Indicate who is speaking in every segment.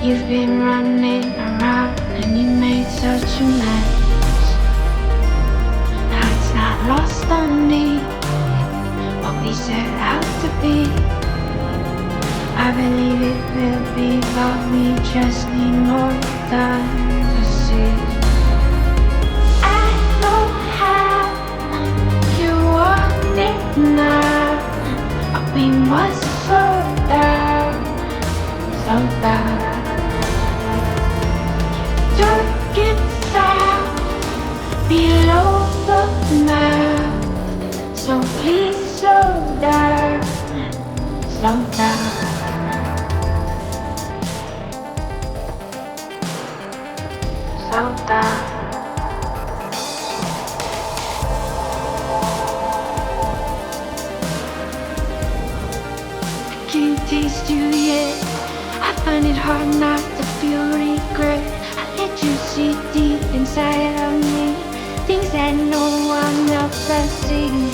Speaker 1: You've been running around and you made such a mess. Now it's not lost on me what we set out to be. I believe it will be, but we just need more time to see. I know how you want it now, but we must slow down, slow down. Dark inside, below the mouth, so please slow down, slow down. Slow down. I can't taste you yet. I find it hard not to feel regret. I let you see deep inside of me, things that no one else has seen.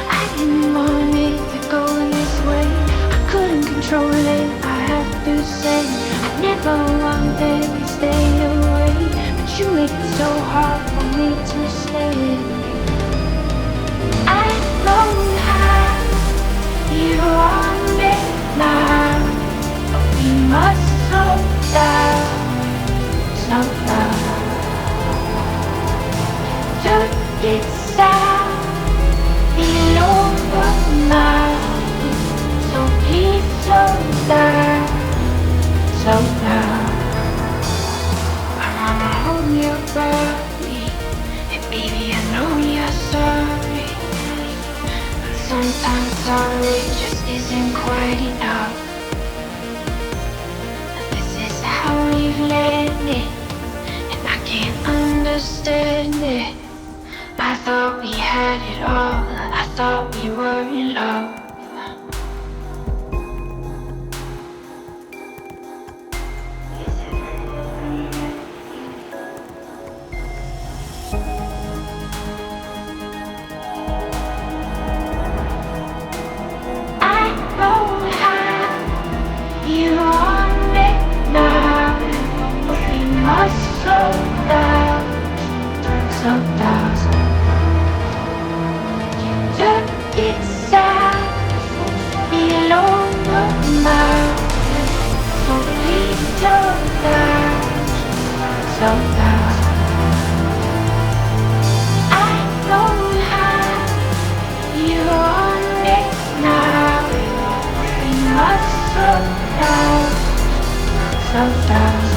Speaker 1: I didn't want it to go this way. I couldn't control it, I have to say. I never wanted to stay away, but you make it so hard for me to stay. I know how you want it now, but we must slow down, slow down. Took it south, below the mouth, so please slow down, slow down. I wanna hold your body, and baby I know you're sorry, but sometimes sorry just isn't quite enough. This is how we've landed, and I can't understand it. I thought we had it all, I thought we were in love. I know how you want it now, but we must slow down, slow down. Took it south, below the mouth, so please slow down, slow down. I know how you want it now, we must slow down, slow down.